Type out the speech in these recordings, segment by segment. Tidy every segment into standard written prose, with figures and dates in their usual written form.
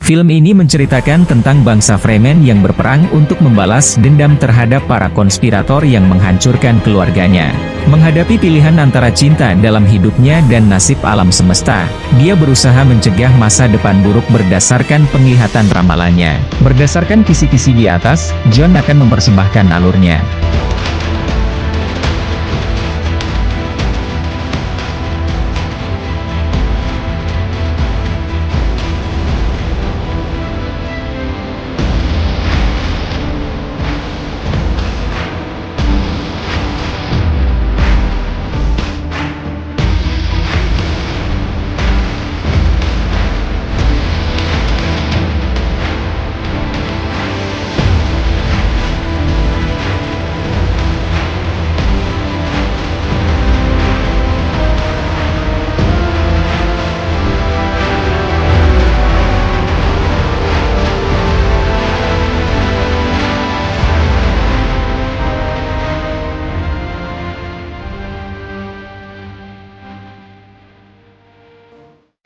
Film ini menceritakan tentang bangsa Fremen yang berperang untuk membalas dendam terhadap para konspirator yang menghancurkan keluarganya. Menghadapi pilihan antara cinta dalam hidupnya dan nasib alam semesta, dia berusaha mencegah masa depan buruk berdasarkan penglihatan ramalannya. Berdasarkan kisi-kisi di atas, Jon akan mempersembahkan alurnya.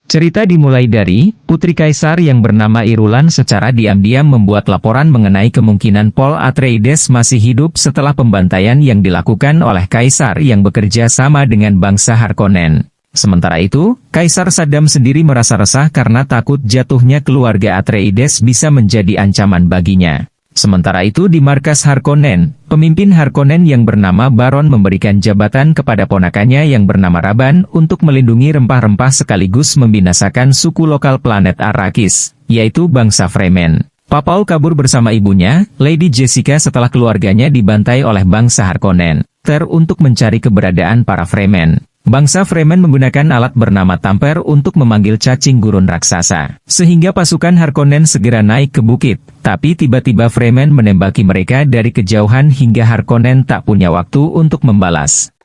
Cerita dimulai dari, Putri Kaisar yang bernama Irulan secara diam-diam membuat laporan mengenai kemungkinan Paul Atreides masih hidup setelah pembantaian yang dilakukan oleh Kaisar yang bekerja sama dengan bangsa Harkonnen. Sementara itu, Kaisar Saddam sendiri merasa resah karena takut jatuhnya keluarga Atreides bisa menjadi ancaman baginya. Sementara itu di markas Harkonnen, pemimpin Harkonnen yang bernama Baron memberikan jabatan kepada ponakannya yang bernama Raban untuk melindungi rempah-rempah sekaligus membinasakan suku lokal planet Arrakis, yaitu bangsa Fremen. Papaul kabur bersama ibunya, Lady Jessica setelah keluarganya dibantai oleh bangsa Harkonnen, untuk mencari keberadaan para Fremen. Bangsa Fremen menggunakan alat bernama Tamper untuk memanggil cacing gurun raksasa. Sehingga pasukan Harkonnen segera naik ke bukit, tapi tiba-tiba Fremen menembaki mereka dari kejauhan hingga Harkonnen tak punya waktu untuk membalas.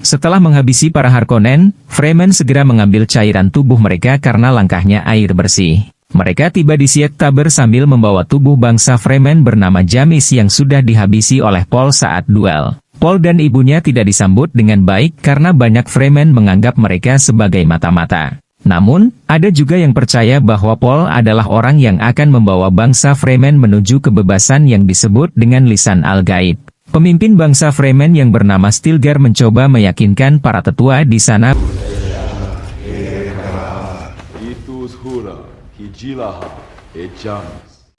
Setelah menghabisi para Harkonnen, Fremen segera mengambil cairan tubuh mereka karena langkahnya air bersih. Mereka tiba di Siak Taber sambil membawa tubuh bangsa Fremen bernama Jamis yang sudah dihabisi oleh Paul saat duel. Paul dan ibunya tidak disambut dengan baik karena banyak Fremen menganggap mereka sebagai mata-mata. Namun, ada juga yang percaya bahwa Paul adalah orang yang akan membawa bangsa Fremen menuju kebebasan yang disebut dengan lisan Al-Gaib. Pemimpin bangsa Fremen yang bernama Stilgar mencoba meyakinkan para tetua di sana.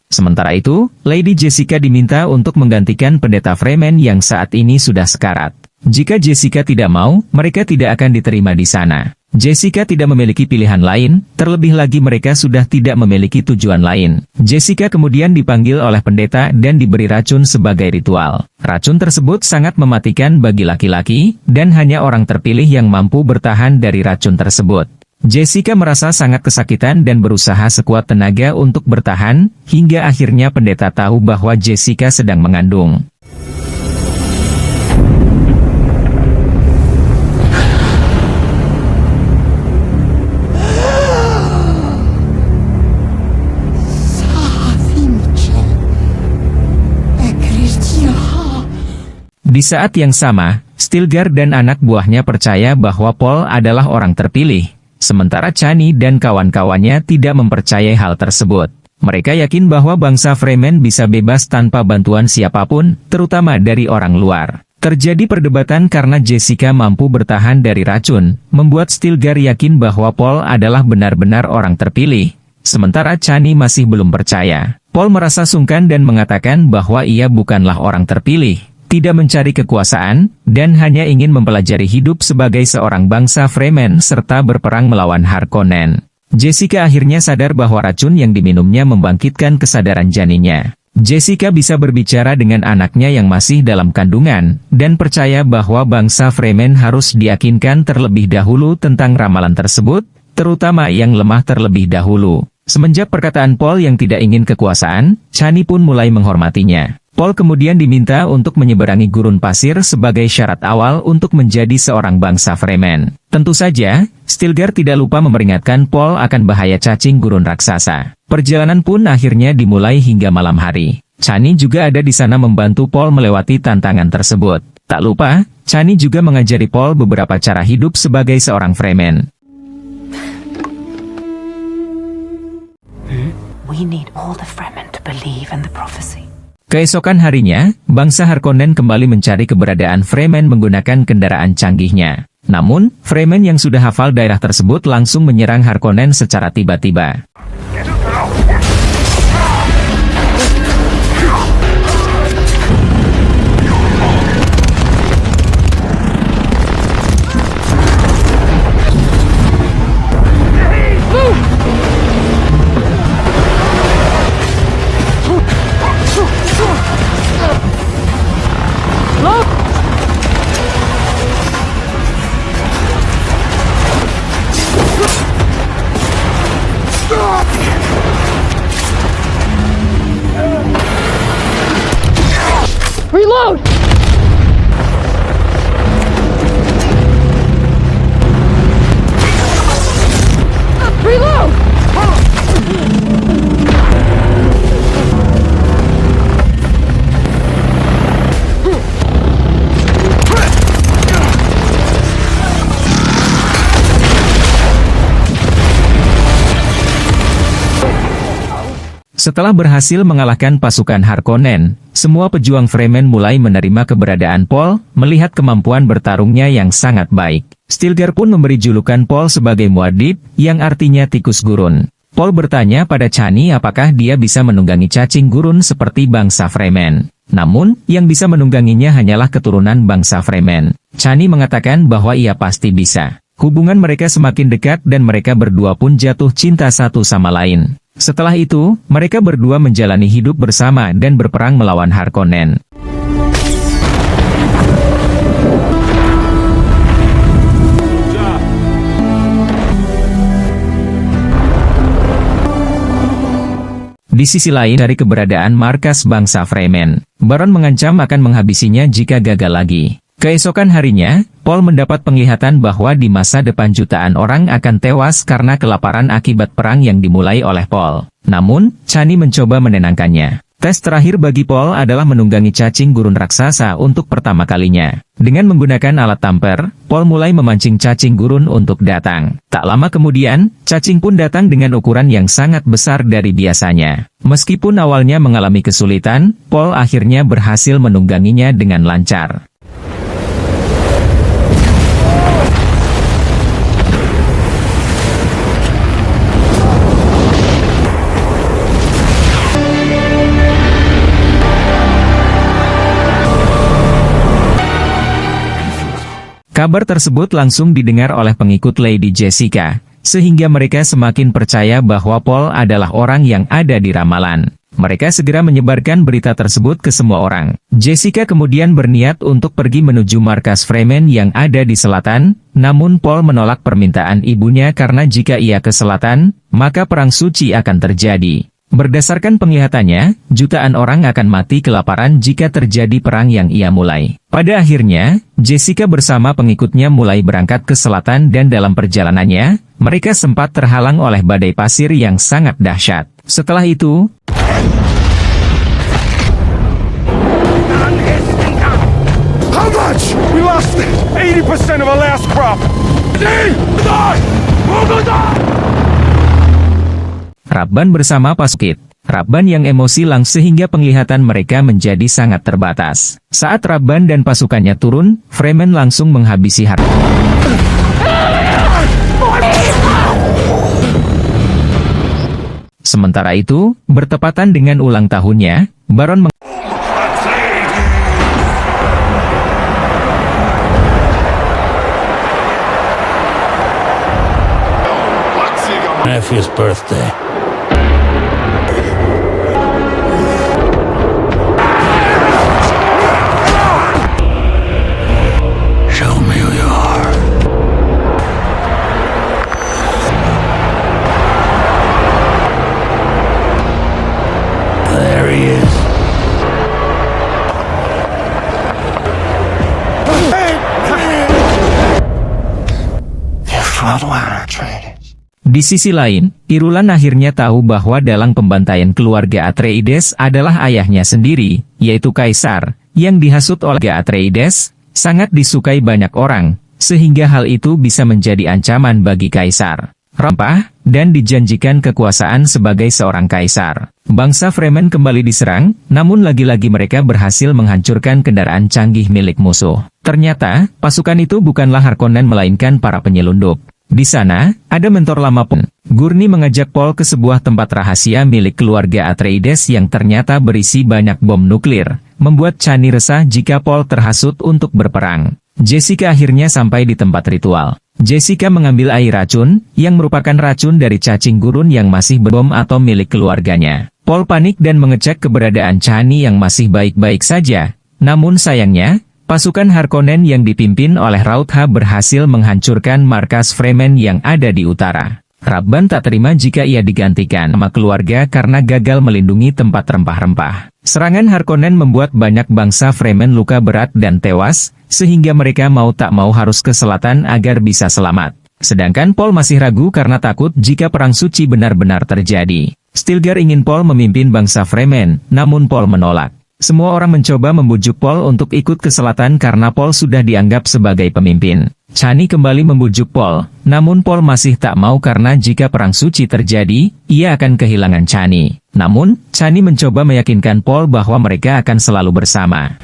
Sementara itu, Lady Jessica diminta untuk menggantikan pendeta Fremen yang saat ini sudah sekarat. Jika Jessica tidak mau, mereka tidak akan diterima di sana. Jessica tidak memiliki pilihan lain, terlebih lagi mereka sudah tidak memiliki tujuan lain. Jessica kemudian dipanggil oleh pendeta dan diberi racun sebagai ritual. Racun tersebut sangat mematikan bagi laki-laki, dan hanya orang terpilih yang mampu bertahan dari racun tersebut. Jessica merasa sangat kesakitan dan berusaha sekuat tenaga untuk bertahan, hingga akhirnya pendeta tahu bahwa Jessica sedang mengandung. Di saat yang sama, Stilgar dan anak buahnya percaya bahwa Paul adalah orang terpilih, sementara Chani dan kawan-kawannya tidak mempercayai hal tersebut. Mereka yakin bahwa bangsa Fremen bisa bebas tanpa bantuan siapapun, terutama dari orang luar. Terjadi perdebatan karena Jessica mampu bertahan dari racun, membuat Stilgar yakin bahwa Paul adalah benar-benar orang terpilih, sementara Chani masih belum percaya. Paul merasa sungkan dan mengatakan bahwa ia bukanlah orang terpilih, tidak mencari kekuasaan, dan hanya ingin mempelajari hidup sebagai seorang bangsa Fremen serta berperang melawan Harkonnen. Jessica akhirnya sadar bahwa racun yang diminumnya membangkitkan kesadaran janinnya. Jessica bisa berbicara dengan anaknya yang masih dalam kandungan, dan percaya bahwa bangsa Fremen harus diyakinkan terlebih dahulu tentang ramalan tersebut, terutama yang lemah terlebih dahulu. Semenjak perkataan Paul yang tidak ingin kekuasaan, Chani pun mulai menghormatinya. Paul kemudian diminta untuk menyeberangi gurun pasir sebagai syarat awal untuk menjadi seorang bangsa Fremen. Tentu saja, Stilgar tidak lupa memperingatkan Paul akan bahaya cacing gurun raksasa. Perjalanan pun akhirnya dimulai hingga malam hari. Chani juga ada di sana membantu Paul melewati tantangan tersebut. Tak lupa, Chani juga mengajari Paul beberapa cara hidup sebagai seorang Fremen. We need all the Fremen to believe in the prophecy. Keesokan harinya, bangsa Harkonnen kembali mencari keberadaan Fremen menggunakan kendaraan canggihnya. Namun, Fremen yang sudah hafal daerah tersebut langsung menyerang Harkonnen secara tiba-tiba. Reload! Reload! Setelah berhasil mengalahkan pasukan Harkonnen, semua pejuang Fremen mulai menerima keberadaan Paul, melihat kemampuan bertarungnya yang sangat baik. Stilgar pun memberi julukan Paul sebagai Muad'Dib, yang artinya tikus gurun. Paul bertanya pada Chani apakah dia bisa menunggangi cacing gurun seperti bangsa Fremen. Namun, yang bisa menungganginya hanyalah keturunan bangsa Fremen. Chani mengatakan bahwa ia pasti bisa. Hubungan mereka semakin dekat dan mereka berdua pun jatuh cinta satu sama lain. Setelah itu, mereka berdua menjalani hidup bersama dan berperang melawan Harkonnen. Di sisi lain dari keberadaan markas bangsa Fremen, Baron mengancam akan menghabisinya jika gagal lagi. Keesokan harinya, Paul mendapat penglihatan bahwa di masa depan jutaan orang akan tewas karena kelaparan akibat perang yang dimulai oleh Paul. Namun, Chani mencoba menenangkannya. Tes terakhir bagi Paul adalah menunggangi cacing gurun raksasa untuk pertama kalinya. Dengan menggunakan alat tamper, Paul mulai memancing cacing gurun untuk datang. Tak lama kemudian, cacing pun datang dengan ukuran yang sangat besar dari biasanya. Meskipun awalnya mengalami kesulitan, Paul akhirnya berhasil menungganginya dengan lancar. Kabar tersebut langsung didengar oleh pengikut Lady Jessica, sehingga mereka semakin percaya bahwa Paul adalah orang yang ada di ramalan. Mereka segera menyebarkan berita tersebut ke semua orang. Jessica kemudian berniat untuk pergi menuju markas Fremen yang ada di selatan, namun Paul menolak permintaan ibunya karena jika ia ke selatan, maka perang suci akan terjadi. Berdasarkan penglihatannya, jutaan orang akan mati kelaparan jika terjadi perang yang ia mulai. Pada akhirnya, Jessica bersama pengikutnya mulai berangkat ke selatan dan dalam perjalanannya, mereka sempat terhalang oleh badai pasir yang sangat dahsyat. Setelah itu, How much? We lost 80% of our last crop. Rabban bersama pasukan. Rabban yang emosi langsung sehingga penglihatan mereka menjadi sangat terbatas. Saat Rabban dan pasukannya turun, Fremen langsung menghabisi Harkonnen. Sementara itu, bertepatan dengan ulang tahunnya, Baron Nephew's birthday. Show me who you are. Coldwater Atreides. Di sisi lain, Irulan akhirnya tahu bahwa dalang pembantaian keluarga Atreides adalah ayahnya sendiri, yaitu Kaisar, yang dihasut oleh Atreides, sangat disukai banyak orang, sehingga hal itu bisa menjadi ancaman bagi Kaisar. Rempah, dan dijanjikan kekuasaan sebagai seorang kaisar. Bangsa Fremen kembali diserang, namun lagi-lagi mereka berhasil menghancurkan kendaraan canggih milik musuh. Ternyata, pasukan itu bukanlah Harkonnen melainkan para penyelundup. Di sana, ada mentor lama pun. Gurney mengajak Paul ke sebuah tempat rahasia milik keluarga Atreides yang ternyata berisi banyak bom nuklir, membuat Chani resah jika Paul terhasut untuk berperang. Jessica akhirnya sampai di tempat ritual. Jessica mengambil air racun, yang merupakan racun dari cacing gurun yang masih berbom atom milik keluarganya. Paul panik dan mengecek keberadaan Chani yang masih baik-baik saja. Namun sayangnya, pasukan Harkonnen yang dipimpin oleh Rautha berhasil menghancurkan markas Fremen yang ada di utara. Rabban tak terima jika ia digantikan sama keluarga karena gagal melindungi tempat rempah-rempah. Serangan Harkonnen membuat banyak bangsa Fremen luka berat dan tewas, sehingga mereka mau tak mau harus ke selatan agar bisa selamat. Sedangkan Paul masih ragu karena takut jika perang suci benar-benar terjadi. Stilgar ingin Paul memimpin bangsa Fremen, namun Paul menolak. Semua orang mencoba membujuk Paul untuk ikut ke selatan karena Paul sudah dianggap sebagai pemimpin. Chani kembali membujuk Paul, namun Paul masih tak mau karena jika perang suci terjadi, ia akan kehilangan Chani. Namun, Chani mencoba meyakinkan Paul bahwa mereka akan selalu bersama.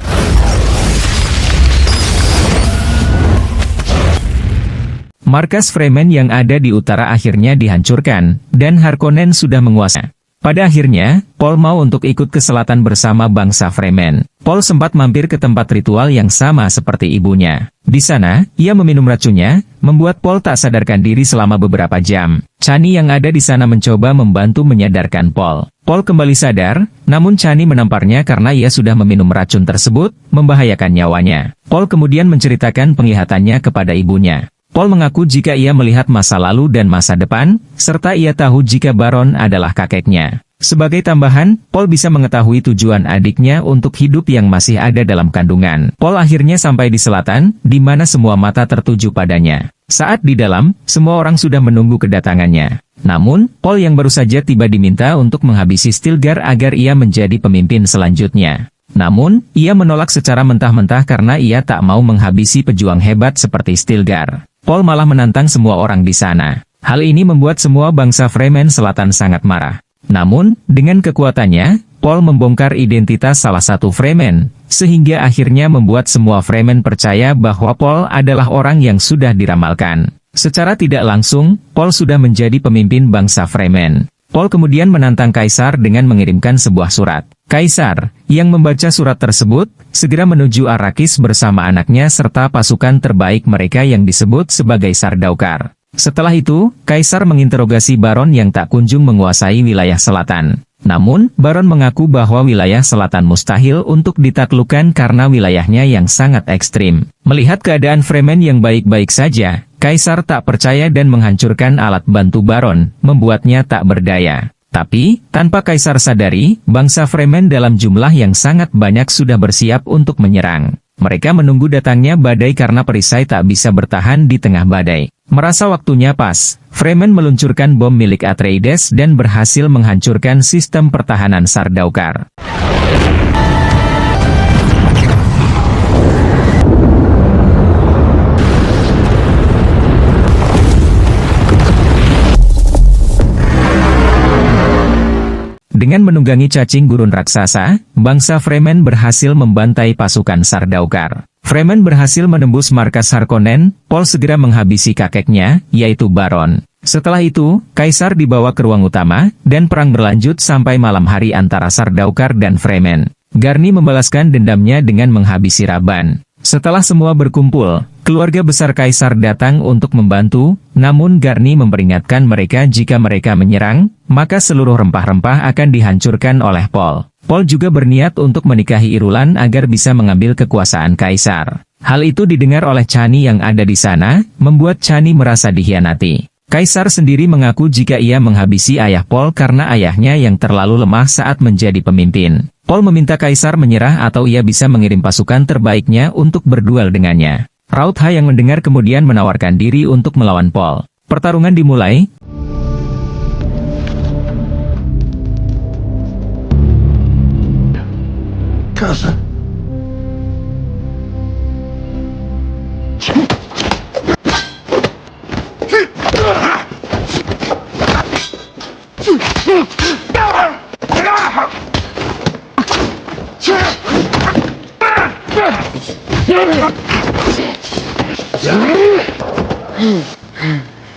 Markas Fremen yang ada di utara akhirnya dihancurkan, dan Harkonnen sudah menguasai. Pada akhirnya, Paul mau untuk ikut ke selatan bersama bangsa Fremen. Paul sempat mampir ke tempat ritual yang sama seperti ibunya. Di sana, ia meminum racunnya, membuat Paul tak sadarkan diri selama beberapa jam. Chani yang ada di sana mencoba membantu menyadarkan Paul. Paul kembali sadar, namun Chani menamparnya karena ia sudah meminum racun tersebut, membahayakan nyawanya. Paul kemudian menceritakan penglihatannya kepada ibunya. Paul mengaku jika ia melihat masa lalu dan masa depan, serta ia tahu jika Baron adalah kakeknya. Sebagai tambahan, Paul bisa mengetahui tujuan adiknya untuk hidup yang masih ada dalam kandungan. Paul akhirnya sampai di selatan, di mana semua mata tertuju padanya. Saat di dalam, semua orang sudah menunggu kedatangannya. Namun, Paul yang baru saja tiba diminta untuk menghabisi Stilgar agar ia menjadi pemimpin selanjutnya. Namun, ia menolak secara mentah-mentah karena ia tak mau menghabisi pejuang hebat seperti Stilgar. Paul malah menantang semua orang di sana. Hal ini membuat semua bangsa Fremen Selatan sangat marah. Namun, dengan kekuatannya, Paul membongkar identitas salah satu Fremen, sehingga akhirnya membuat semua Fremen percaya bahwa Paul adalah orang yang sudah diramalkan. Secara tidak langsung, Paul sudah menjadi pemimpin bangsa Fremen. Paul kemudian menantang Kaisar dengan mengirimkan sebuah surat. Kaisar, yang membaca surat tersebut, segera menuju Arrakis bersama anaknya serta pasukan terbaik mereka yang disebut sebagai Sardaukar. Setelah itu, Kaisar menginterogasi Baron yang tak kunjung menguasai wilayah selatan. Namun, Baron mengaku bahwa wilayah selatan mustahil untuk ditaklukkan karena wilayahnya yang sangat ekstrim. Melihat keadaan Fremen yang baik-baik saja, Kaisar tak percaya dan menghancurkan alat bantu Baron, membuatnya tak berdaya. Tapi, tanpa Kaisar sadari, bangsa Fremen dalam jumlah yang sangat banyak sudah bersiap untuk menyerang. Mereka menunggu datangnya badai karena perisai tak bisa bertahan di tengah badai. Merasa waktunya pas, Fremen meluncurkan bom milik Atreides dan berhasil menghancurkan sistem pertahanan Sardaukar. Dengan menunggangi cacing gurun raksasa, bangsa Fremen berhasil membantai pasukan Sardaukar. Fremen berhasil menembus markas Harkonnen, Paul segera menghabisi kakeknya, yaitu Baron. Setelah itu, Kaisar dibawa ke ruang utama, dan perang berlanjut sampai malam hari antara Sardaukar dan Fremen. Gurney membalaskan dendamnya dengan menghabisi Rabban. Setelah semua berkumpul, keluarga besar Kaisar datang untuk membantu, namun Gurney memperingatkan mereka jika mereka menyerang, maka seluruh rempah-rempah akan dihancurkan oleh Paul. Paul juga berniat untuk menikahi Irulan agar bisa mengambil kekuasaan Kaisar. Hal itu didengar oleh Chani yang ada di sana, membuat Chani merasa dikhianati. Kaisar sendiri mengaku jika ia menghabisi ayah Paul karena ayahnya yang terlalu lemah saat menjadi pemimpin. Paul meminta Kaisar menyerah atau ia bisa mengirim pasukan terbaiknya untuk berduel dengannya. Rautha yang mendengar kemudian menawarkan diri untuk melawan Paul. Pertarungan dimulai. Cousin.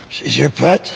She's your pet?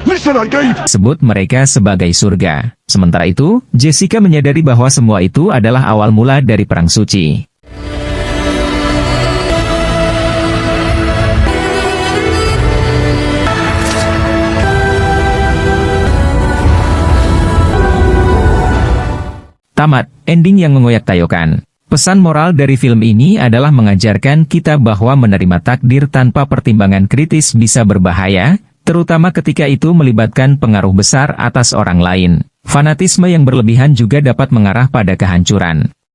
Listen, I gave... Sebut mereka sebagai surga. Sementara itu, Jessica menyadari bahwa semua itu adalah awal mula dari Perang Suci. Tamat, ending yang mengoyak-tayokan. Pesan moral dari film ini adalah mengajarkan kita bahwa menerima takdir tanpa pertimbangan kritis bisa berbahaya, terutama ketika itu melibatkan pengaruh besar atas orang lain. Fanatisme yang berlebihan juga dapat mengarah pada kehancuran.